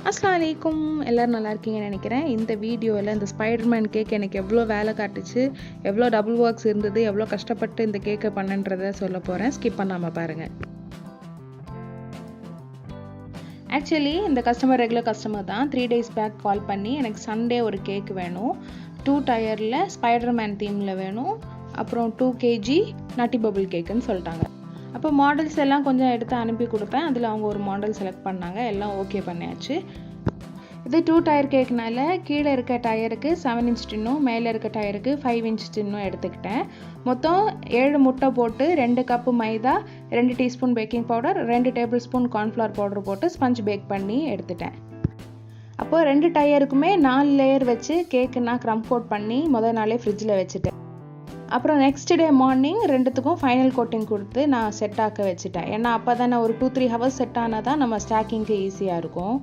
அஸ்ஸலாமு அலைக்கும். எல்லோரும் நல்லா இருக்கீங்கன்னு நினைக்கிறேன். இந்த வீடியோவில் இந்த ஸ்பைடர்மேன் கேக் எனக்கு எவ்வளோ வேலை காட்டுச்சு, எவ்வளோ டபுள் ஒர்க்ஸ் இருந்தது, எவ்வளோ கஷ்டப்பட்டு இந்த கேக்கை பண்ணன்றதை சொல்ல போகிறேன். ஸ்கிப் பண்ணாமல் பாருங்கள். ஆக்சுவலி இந்த கஸ்டமர் ரெகுலர் கஸ்டமர் தான். 3 days பேக் கால் பண்ணி எனக்கு சண்டே ஒரு கேக் வேணும், 2 டயரில் ஸ்பைடர்மேன் தீமில் வேணும், அப்புறம் 2 kg நட்டி பபுள் கேக்குன்னு சொல்லிட்டாங்க. அப்போ மாடல்ஸ் எல்லாம் கொஞ்சம் எடுத்து அனுப்பி கொடுத்தேன். அதில் அவங்க ஒரு மாடல் செலக்ட் பண்ணாங்க, எல்லாம் ஓகே பண்ணியாச்சு. இது 2 டயர் கேக்னால கீழே இருக்க டயருக்கு 7 inch டின்னும் மேலே இருக்க டயருக்கு 5 inch டின்னும் எடுத்துக்கிட்டேன். மொத்தம் 7 முட்டை போட்டு 2 கப்பு மைதா, 2 teaspoon baking powder, 2 table spoon cornflour powder போட்டு ஸ்பஞ்ச் பேக் பண்ணி எடுத்துட்டேன். அப்போது 2 டயருக்குமே 4 லேயர் வச்சு கேக்கு நான் க்ரம் கோட் பண்ணி முதல் நாளே ஃப்ரிட்ஜில் வச்சுட்டேன். அப்புறம் நெக்ஸ்ட் டே மார்னிங் ரெண்டுத்துக்கும் ஃபைனல் கோட்டிங் கொடுத்து நான் செட் ஆக்க வச்சுட்டேன். ஏன்னா அப்போ தானே ஒரு 2-3 hours செட் ஆனால் தான் நம்ம ஸ்டாக்கிங்க்கு ஈஸியாக இருக்கும்.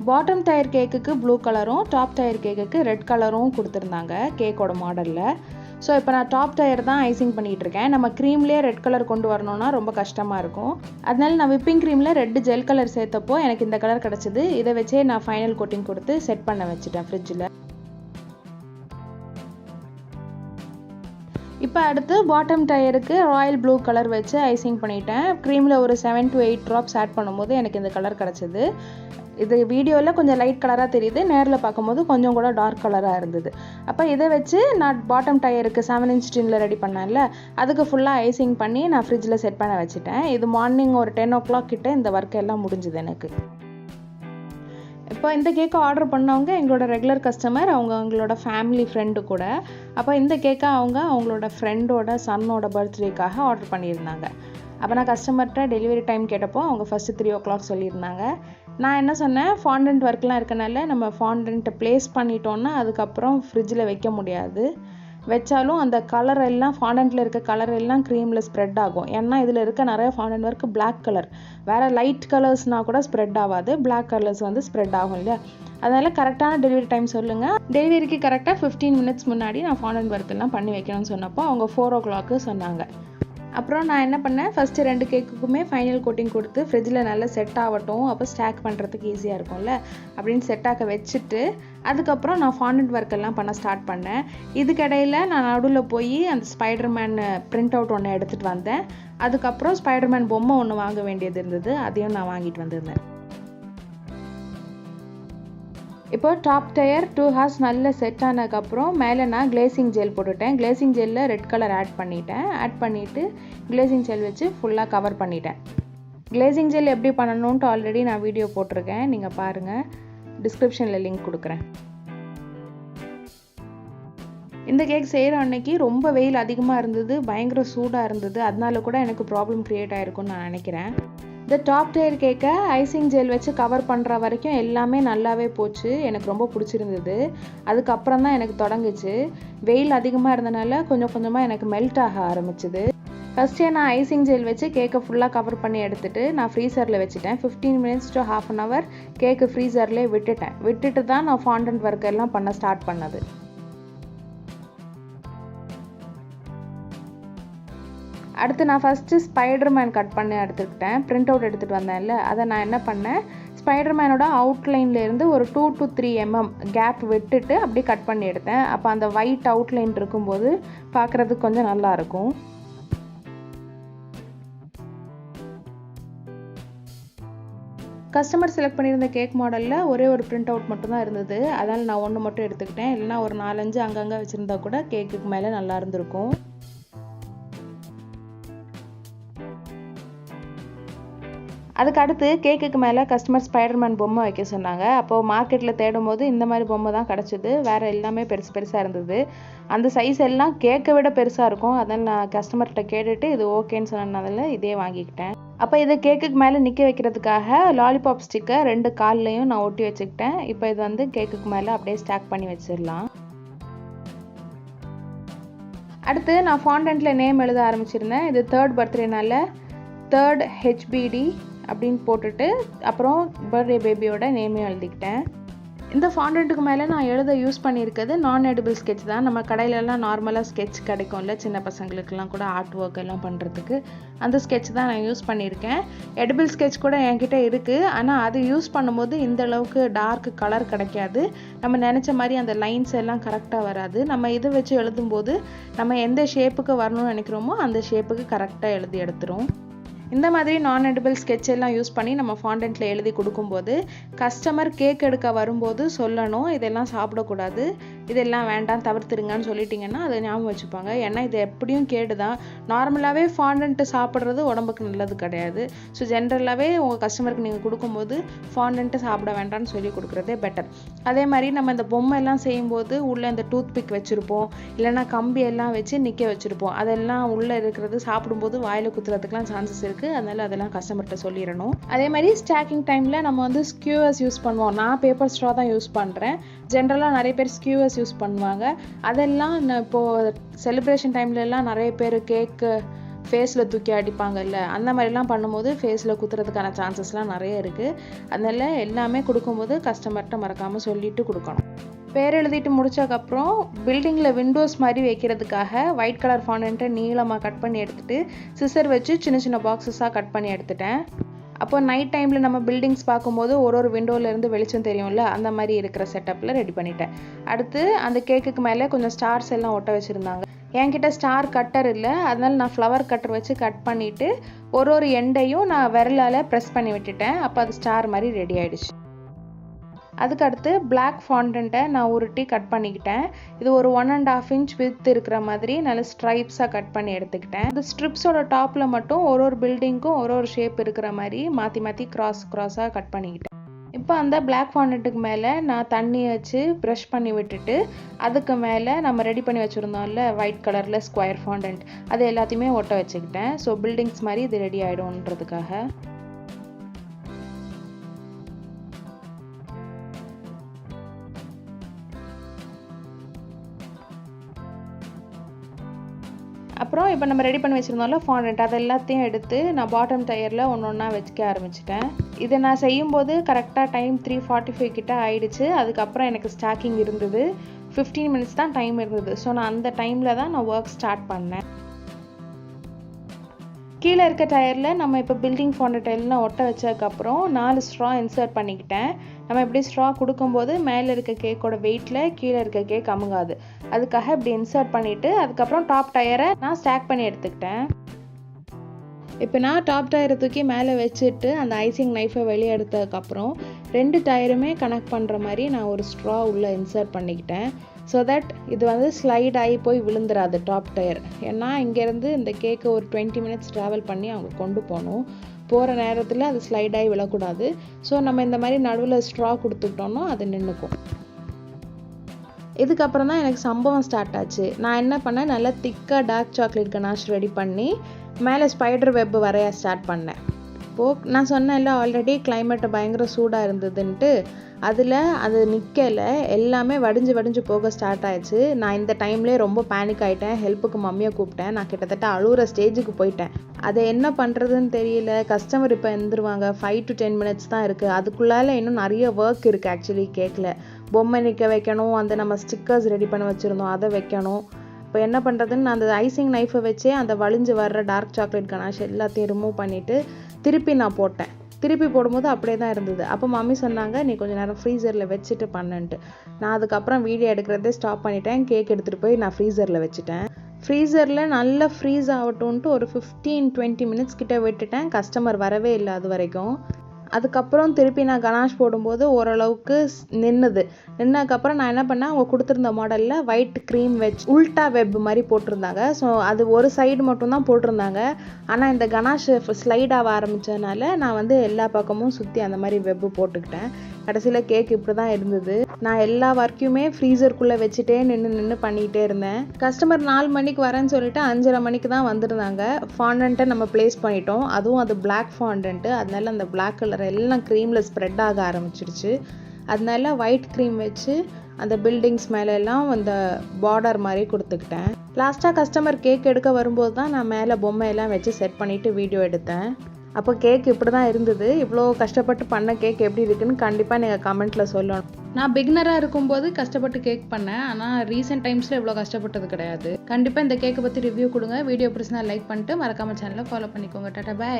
பாட்டம் டயர் கேக்குக்கு ப்ளூ கலரும் டாப் டயர் கேக்குக்கு ரெட் கலரும் கொடுத்துருந்தாங்க கேக்கோட மாடலில். ஸோ இப்போ நான் டாப் டயர் தான் ஐசிங் பண்ணிகிட்ருக்கேன். நம்ம க்ரீம்லேயே ரெட் கலர் கொண்டு வரணும்னா ரொம்ப கஷ்டமாக இருக்கும். அதனால நான் விப்பிங் க்ரீமில் ரெட் ஜெல் கலர் சேர்த்தப்போ எனக்கு இந்த கலர் கிடச்சிது. இதை வச்சே நான் ஃபைனல் கோட்டிங் கொடுத்து செட் பண்ண வச்சுட்டேன் ஃப்ரிட்ஜில். இப்போ அடுத்து பாட்டம் டயருக்கு ராயல் ப்ளூ கலர் வச்சு ஐசிங் பண்ணிட்டேன். க்ரீமில் ஒரு 7 to 8 drops ஆட் பண்ணும்போது எனக்கு இந்த கலர் கிடச்சிது. இது வீடியோவில் கொஞ்சம் லைட் கலராக தெரியுது, நேரில் பார்க்கும்போது கொஞ்சம் கூட டார்க் கலராக இருந்தது. அப்போ இதை வச்சு நான் பாட்டம் டயருக்கு 7 inch டின்னில் ரெடி பண்ணேன்ல, அதுக்கு ஃபுல்லாக ஐசிங் பண்ணி நான் ஃப்ரிட்ஜில் செட் பண்ண வச்சுட்டேன். இது மார்னிங் ஒரு 10 o'clock கிட்ட இந்த ஒர்க் எல்லாம் முடிஞ்சுது எனக்கு. இப்போ இந்த கேக்கை ஆர்டர் பண்ணவங்க எங்களோட ரெகுலர் கஸ்டமர், அவங்களோட ஃபேமிலி ஃப்ரெண்டு கூட. அப்போ இந்த கேக்கை அவங்களோட ஃப்ரெண்டோட சன்னோட பர்த்டேக்காக ஆர்டர் பண்ணியிருந்தாங்க. அப்போ நான் கஸ்டமர்கிட்ட டெலிவரி டைம் கேட்டப்போ அவங்க ஃபஸ்ட்டு 3 o'clock சொல்லியிருந்தாங்க. நான் என்ன சொன்னேன், ஃபாண்டன்ட் ஒர்க்லாம் இருக்கனால நம்ம ஃபாண்டன்ட்டை ப்ளேஸ் பண்ணிட்டோன்னா அதுக்கப்புறம் ஃப்ரிட்ஜில் வைக்க முடியாது. வச்சாலும் அந்த கலர் எல்லாம் ஃபாண்டன்ட்டில் இருக்க கலர் எல்லாம் க்ரீமில் ஸ்ப்ரெட் ஆகும். ஏன்னா இதில் இருக்க நிறைய ஃபாண்டன்ட் ஒர்க் பிளாக் கலர், வேறு லைட் கலர்ஸ்னால் கூட ஸ்ப்ரெட் ஆகாது, பிளாக் கலர்ஸ் வந்து ஸ்ப்ரெட் ஆகும் இல்லையா. அதனால் கரெக்டான டெலிவரி டைம் சொல்லுங்கள். டெலிவரிக்கு கரெக்டாக 15 minutes முன்னாடி நான் ஃபாண்டன்ட் ஒர்க் எல்லாம் பண்ணி வைக்கணும்னு சொன்னப்போ அவங்க 4 o'clock சொன்னாங்க. அப்புறம் நான் என்ன பண்ணேன், ஃபஸ்ட்டு 2 கேக்குக்குமே ஃபைனல் கோட்டிங் கொடுத்து ஃப்ரிட்ஜில் நல்லா செட் ஆகட்டும், அப்போ ஸ்டாக் பண்ணுறதுக்கு ஈஸியாக இருக்கும்ல அப்படின்னு செட் ஆக்க வச்சுட்டு அதுக்கப்புறம் நான் ஃபாண்டன்ட் ஒர்க் எல்லாம் பண்ண ஸ்டார்ட் பண்ணேன். இதுக்கிடையில் நான் நடுவில் போய் அந்த ஸ்பைடர்மேன் பிரிண்ட் அவுட் ஒன்று எடுத்துகிட்டு வந்தேன். அதுக்கப்புறம் ஸ்பைடர்மேன் பொம்மை ஒன்று வாங்க வேண்டியது இருந்தது, அதையும் நான் வாங்கிட்டு வந்திருந்தேன். இப்போ டாப் டயர் 2 hours நல்ல செட் ஆனதுக்கப்புறம் மேலே நான் கிளேசிங் ஜெல் போட்டுட்டேன். கிளேசிங் ஜெல்லில் ரெட் கலர் ஆட் பண்ணிவிட்டு கிளேசிங் ஜெல் வச்சு ஃபுல்லாக கவர் பண்ணிட்டேன். கிளேசிங் ஜெல் எப்படி பண்ணணுன்ட்டு ஆல்ரெடி நான் வீடியோ போட்டிருக்கேன், நீங்கள் பாருங்கள், டிஸ்கிரிப்ஷனில் லிங்க் கொடுக்குறேன். இந்த கேக் செய்கிற அன்னைக்கு ரொம்ப வெயில் அதிகமாக இருந்தது, பயங்கர சூடாக இருந்தது, அதனால கூட எனக்கு ப்ராப்ளம் க்ரியேட் ஆகிருக்குன்னு நான் நினைக்கிறேன். இந்த டாப் டயர் கேக்கை ஐசிங் ஜெல் வச்சு கவர் பண்ணுற வரைக்கும் எல்லாமே நல்லாவே போச்சு, எனக்கு ரொம்ப பிடிச்சிருந்தது. அதுக்கப்புறம் தான் எனக்கு தொடங்குச்சு. வெயில் அதிகமாக இருந்தனால கொஞ்சம் கொஞ்சமாக எனக்கு மெல்ட் ஆக ஆரம்பிச்சுது. ஃபஸ்ட்டே நான் ஐசிங் ஜெல் வச்சு கேக்கை ஃபுல்லாக கவர் பண்ணி எடுத்துகிட்டு நான் ஃப்ரீசரில் வச்சுட்டேன். 15 minutes to half an hour கேக்கு ஃப்ரீசர்லேயே விட்டுட்டு தான் நான் ஃபாண்டன்ட் ஒர்க் எல்லாம் பண்ண ஸ்டார்ட் பண்ணது. அடுத்து நான் ஃபஸ்ட்டு ஸ்பைடர்மேன் கட் பண்ணி எடுத்துக்கிட்டேன். பிரிண்ட் அவுட் எடுத்துகிட்டு வந்தேன்ல, அதை நான் என்ன பண்ணேன், ஸ்பைடர்மேனோட அவுட்லைன்லேருந்து ஒரு 2 to 3 mm கேப் விட்டுட்டு அப்படியே கட் பண்ணி எடுத்தேன். அப்போ அந்த ஒயிட் அவுட்லைன் இருக்கும்போது பார்க்குறதுக்கு கொஞ்சம் நல்லாயிருக்கும். கஸ்டமர் செலக்ட் பண்ணியிருந்த கேக் மாடலில் ஒரே ஒரு பிரிண்ட் அவுட் மட்டும்தான் இருந்தது, அதனால் நான் ஒன்று மட்டும் எடுத்துக்கிட்டேன். இல்லைனா ஒரு 4-5 அங்கங்கே வச்சுருந்தா கூட கேக்குக்கு மேலே நல்லா இருந்திருக்கும். அதுக்கு அடுத்து கேக்குக்கு மேலே கஸ்டமர் ஸ்பைடர்மேன் பொம்மை வைக்க சொன்னாங்க. அப்போது மார்க்கெட்டில் தேடும் போது இந்த மாதிரி பொம்மை தான் கிடச்சிது, வேறு எல்லாமே பெருசாக இருந்தது. அந்த சைஸ் எல்லாம் கேக்கை விட பெருசாக இருக்கும். அதனால் நான் கஸ்டமர்கிட்ட கேட்டுட்டு இது ஓகேன்னு சொன்னதுனால இதே வாங்கிக்கிட்டேன். அப்போ இதை கேக்குக்கு மேலே நிற்க வைக்கிறதுக்காக லாலிபாப் ஸ்டிக்கை 2 கால்லையும் நான் ஒட்டி வச்சுக்கிட்டேன். இப்போ இது வந்து கேக்குக்கு மேலே அப்படியே ஸ்டாக் பண்ணி வச்சிடலாம். அடுத்து நான் ஃபாண்டன்ட்டில் நேம் எழுத ஆரம்பிச்சிருந்தேன். இது 3rd பர்த்டேனால 3rd HBD அப்படின்னு போட்டுட்டு அப்புறம் பர்த்டே பேபியோட நேமையும் எழுதிக்கிட்டேன். இந்த ஃபாண்டன்ட்டுக்கு மேலே நான் எழுத யூஸ் பண்ணியிருக்கிறது நான் எடிபிள் ஸ்கெட்ச் தான். நம்ம கடையிலலாம் நார்மலாக ஸ்கெட்ச் கிடைக்கும்ல, சின்ன பசங்களுக்கெல்லாம் கூட ஆர்ட் ஒர்க் எல்லாம் பண்ணுறதுக்கு, அந்த ஸ்கெட்ச் தான் நான் யூஸ் பண்ணியிருக்கேன். எடிபிள் ஸ்கெட்ச் கூட என்கிட்ட இருக்குது, ஆனால் அது யூஸ் பண்ணும்போது இந்த அளவுக்கு டார்க் கலர் கிடைக்காது. நம்ம நினச்ச மாதிரி அந்த லைன்ஸ் எல்லாம் கரெக்டாக வராது. நம்ம இதை வச்சு எழுதும்போது நம்ம எந்த ஷேப்புக்கு வரணும்னு நினைக்கிறோமோ அந்த ஷேப்புக்கு கரெக்டாக எழுதி எடுத்துரும். இந்த மாதிரி நான் எடிபிள் ஸ்கெட்ச் எல்லாம் யூஸ் பண்ணி நம்ம ஃபாண்டன்ட்டில் எழுதி கொடுக்கும்போது கஸ்டமர் கேக் எடுக்க வரும்போது சொல்லணும், இதெல்லாம் சாப்பிடக்கூடாது, இதெல்லாம் வேண்டாம், தவிர்த்துருங்கன்னு சொல்லிட்டிங்கன்னா அதை ஞாபகம் வச்சுப்பாங்க. ஏன்னா இது எப்படியும் கேடு தான். நார்மலாகவே ஃபாண்டன்ட்டு சாப்பிட்றது உடம்புக்கு நல்லது கிடையாது. ஸோ ஜென்ரலாகவே உங்கள் கஸ்டமருக்கு நீங்கள் கொடுக்கும்போது ஃபாண்டன்ட்டு சாப்பிட வேண்டாம்னு சொல்லி கொடுக்குறதே பெட்டர். அதே மாதிரி நம்ம இந்த பொம்மை எல்லாம் செய்யும்போது உள்ளே இந்த டூத் பிக் வச்சுருப்போம், இல்லைன்னா கம்பி எல்லாம் வச்சு நிற்க வச்சுருப்போம். அதெல்லாம் உள்ளே இருக்கிறது சாப்பிடும்போது வாயில் குத்துறதுக்குலாம் சான்சஸ் இருக்குது. அதனால அதெல்லாம் கஸ்டமர்கிட்ட சொல்லிடணும். அதே மாதிரி ஸ்டாக்கிங் டைமில் நம்ம வந்து ஸ்கியூவர்ஸ் யூஸ் பண்ணுவோம். நான் பேப்பர் ஸ்ட்ரா தான் யூஸ் பண்ணுறேன். ஜென்ரலாக நிறைய பேர் ஸ்கியூவர்ஸ் யூஸ் பண்ணுவாங்க. அதெல்லாம் இப்போது செலிப்ரேஷன் டைம்லலாம் நிறைய பேர் கேக்கு ஃபேஸில் தூக்கி அடிப்பாங்கல்ல, அந்த மாதிரிலாம் பண்ணும்போது ஃபேஸில் குத்துறதுக்கான சான்சஸ்லாம் நிறைய இருக்குது. அதனால எல்லாமே கொடுக்கும்போது கஸ்டமர்கிட்ட மறக்காமல் சொல்லிட்டு கொடுக்கணும். பேர் எழுதிட்டு முடிச்சதுக்கப்புறம் பில்டிங்கில் விண்டோஸ் மாதிரி வைக்கிறதுக்காக ஒயிட் கலர் ஃபாண்டன்ட்டை நீளமாக கட் பண்ணி எடுத்துகிட்டு சிசர் வச்சு சின்ன சின்ன பாக்ஸஸாக கட் பண்ணி எடுத்துட்டேன். அப்போ நைட் டைமில் நம்ம பில்டிங்ஸ் பார்க்கும்போது ஒரு விண்டோவிலேருந்து வெளிச்சம் தெரியும்ல, அந்த மாதிரி இருக்கிற செட்டப்பில் ரெடி பண்ணிட்டேன். அடுத்து அந்த கேக்குக்கு மேலே கொஞ்சம் ஸ்டார்ஸ் எல்லாம் ஒட்ட வச்சுருந்தாங்க. என்கிட்ட ஸ்டார் கட்டர் இல்லை, அதனால நான் ஃப்ளவர் கட்டர் வச்சு கட் பண்ணிவிட்டு ஒரு எண்டையும் நான் விரலால் ப்ரெஸ் பண்ணி விட்டுட்டேன். அப்போ அது ஸ்டார் மாதிரி ரெடி ஆகிடுச்சு. அதுக்கடுத்து பிளாக் ஃபாண்டன்ட்டை நான் உருட்டி கட் பண்ணிக்கிட்டேன். இது ஒரு 1.5 inch வித் இருக்கிற மாதிரி நல்ல ஸ்ட்ரைப்ஸாக கட் பண்ணி எடுத்துக்கிட்டேன். இந்த ஸ்ட்ரிப்ஸோட டாப்பில் மட்டும் ஒரு பில்டிங்க்கும் ஒரு ஷேப் இருக்கிற மாதிரி மாற்றி க்ராஸாக கட் பண்ணிக்கிட்டேன். இப்போ அந்த பிளாக் ஃபாண்டன்ட்டுக்கு மேலே நான் தண்ணி வச்சு ப்ரஷ் பண்ணி விட்டுட்டு அதுக்கு மேலே நம்ம ரெடி பண்ணி வச்சுருந்தோம்ல ஒயிட் கலரில் ஸ்கொயர் ஃபாண்டன்ட், அது எல்லாத்தையுமே ஒட்ட வச்சுக்கிட்டேன். ஸோ பில்டிங்ஸ் மாதிரி இது ரெடி ஆகிடும்ன்றதுக்காக. அப்புறம் இப்போ நம்ம ரெடி பண்ணி வச்சுருந்தோம்ல ஃபாண்டன்ட், அது எல்லாத்தையும் எடுத்து நான் பாட்டம் டயரில் ஒன்றா வச்சுக்க ஆரம்பிச்சிட்டேன். இதை நான் செய்யும்போது கரெக்டாக டைம் 3:45 கிட்ட ஆயிடுச்சு. அதுக்கப்புறம் எனக்கு ஸ்டாக்கிங் இருந்தது, 15 minutes தான் டைம் இருந்தது. ஸோ நான் அந்த டைமில் தான் நான் ஒர்க் ஸ்டார்ட் பண்ணேன். கீழே இருக்க டயரில் நம்ம இப்போ பில்டிங் ஃபாண்டன்ட் எல்லாம் ஒட்ட வச்சதுக்கப்புறம் 4 ஸ்ட்ரா இன்சர்ட் பண்ணிக்கிட்டேன். நம்ம இப்படி ஸ்ட்ரா கொடுக்கும்போது மேலே இருக்க கேக்கோட வெயிட்டில் கீழே இருக்க கேக் அமுங்காது. அதுக்காக இப்படி இன்சர்ட் பண்ணிவிட்டு அதுக்கப்புறம் டாப் டயரை நான் ஸ்டாக் பண்ணி எடுத்துக்கிட்டேன். இப்போ நான் டாப் டயரை தூக்கி மேலே வச்சுட்டு அந்த ஐசிங் நைஃபை வெளியே எடுத்ததுக்கப்புறம் 2 டயருமே கனெக்ட் பண்ணுற மாதிரி நான் ஒரு ஸ்ட்ரா உள்ளே இன்சர்ட் பண்ணிக்கிட்டேன். ஸோ தட் இது வந்து ஸ்லைட் ஆகி போய் விழுந்துடாது டாப் டயர். ஏன்னா இங்கேருந்து இந்த கேக்கை ஒரு 20 minutes ட்ராவல் பண்ணி அவங்க கொண்டு போகணும். போகிற நேரத்தில் அது ஸ்லைட் ஆகி விழக்கூடாது. ஸோ நம்ம இந்த மாதிரி நடுவில் ஸ்ட்ரா கொடுத்துக்கிட்டோம்னா அது நின்றுக்கும். இதுக்கப்புறம் தான் எனக்கு சம்பவம் ஸ்டார்ட் ஆச்சு. நான் என்ன பண்ணேன், நல்லா திக்காக டார்க் சாக்லேட் கனாஷ் ரெடி பண்ணி மேலே ஸ்பைடர் வெப் வரைய ஸ்டார்ட் பண்ணேன். இப்போது நான் சொன்னேன்ல ஆல்ரெடி கிளைமேட்டு பயங்கர சூடாக இருந்ததுன்ட்டு, அதில் அது நிற்கலை, எல்லாமே வடிஞ்சு போக ஸ்டார்ட் ஆயிடுச்சு. நான் இந்த டைம்லேயே ரொம்ப பேனிக் ஆகிட்டேன். ஹெல்ப்புக்கு மம்மியை கூப்பிட்டேன். நான் கிட்டத்தட்ட அழுகிற ஸ்டேஜுக்கு போயிட்டேன். அதை என்ன பண்ணுறதுன்னு தெரியல. கஸ்டமர் இப்போ எழுந்துருவாங்க, 5 to 10 minutes தான் இருக்குது. அதுக்குள்ளால இன்னும் நிறைய ஒர்க் இருக்குது. ஆக்சுவலி கேக்கில் பொம்மை நிற்க வைக்கணும், அந்த நம்ம ஸ்டிக்கர்ஸ் ரெடி பண்ணி வச்சுருந்தோம் அதை வைக்கணும். இப்போ என்ன பண்ணுறதுன்னு நான் அந்த ஐசிங் நைஃபை வச்சே அந்த வலிஞ்சு வர்ற டார்க் சாக்லேட் கனாஷ் எல்லாத்தையும் ரிமூவ் பண்ணிவிட்டு திருப்பி நான் போட்டேன். திருப்பி போடும்போது அப்படியே தான் இருந்தது. அப்போ மம்மி சொன்னாங்க, நீ கொஞ்சம் நேரம் ஃப்ரீசரில் வச்சுட்டு பண்ணுன்ட்டு. நான் அதுக்கப்புறம் வீடியோ எடுக்கிறதே ஸ்டாப் பண்ணிட்டேன். கேக் எடுத்துகிட்டு போய் நான் ஃப்ரீசரில் வச்சுட்டேன். ஃப்ரீசரில் நல்லா ஃப்ரீஸ் ஆகட்டும்ன்ட்டு ஒரு 15-20 minutes கிட்ட விட்டுட்டேன். கஸ்டமர் வரவே இல்லை அது வரைக்கும். அதுக்கப்புறம் திருப்பி நான் கனாஷ் போடும்போது ஓரளவுக்கு நின்னதுக்கப்புறம் நான் என்ன பண்ணேன், அவங்க கொடுத்துருந்த மாடலில் ஒயிட் க்ரீம் வச்சு உல்ட்டா வெப் மாதிரி போட்டிருந்தாங்க. ஸோ அது ஒரு சைடு மட்டும்தான் போட்டிருந்தாங்க. ஆனால் இந்த கனாஷ் ஸ்லைடாக ஆரம்பித்ததுனால நான் வந்து எல்லா பக்கமும் சுற்றி அந்த மாதிரி வெப்பு போட்டுக்கிட்டேன். கடைசியில் கேக் இப்படி தான் இருந்தது. நான் எல்லா ஒர்க்கையுமே ஃப்ரீசருக்குள்ளே வச்சுட்டே நின்று பண்ணிக்கிட்டே இருந்தேன். கஸ்டமர் 4 மணிக்கு வரேன்னு சொல்லிட்டு 5:30 மணிக்கு தான் வந்திருந்தாங்க. ஃபாண்டன்ட்டை நம்ம ப்ளேஸ் பண்ணிட்டோம். அதுவும் அது பிளாக் ஃபாண்டன்ட்டு, அதனால அந்த பிளாக் கலர் எல்லாம் க்ரீமில் ஸ்ப்ரெட் ஆக ஆரம்பிச்சிடுச்சு. அதனால ஒயிட் க்ரீம் வச்சு அந்த பில்டிங்ஸ் மேலெல்லாம் அந்த பார்டர் மாதிரி கொடுத்துக்கிட்டேன். லாஸ்ட்டாக கஸ்டமர் கேக் எடுக்க வரும்போது தான் நான் மேலே பொம்மையெல்லாம் வச்சு செட் பண்ணிவிட்டு வீடியோ எடுத்தேன். அப்போ கேக் இப்படி தான் இருந்தது. இவ்வளோ கஷ்டப்பட்டு பண்ண கேக் எப்படி இருக்குன்னு கண்டிப்பாக நீங்கள் கமெண்ட்டில் சொல்லணும். நான் பிகினராக இருக்கும்போது கஷ்டப்பட்டு கேக் பண்ணேன், ஆனால் ரீசெண்ட் டைம்ஸில் இவ்வளோ கஷ்டப்பட்டது கிடையாது. கண்டிப்பாக இந்த கேக்கை பற்றி ரிவ்யூ கொடுங்க. வீடியோ பிடிச்சினா லைக் பண்ணிட்டு மறக்காமல் சேனலை ஃபாலோ பண்ணிக்கோங்க. டாடா, பை.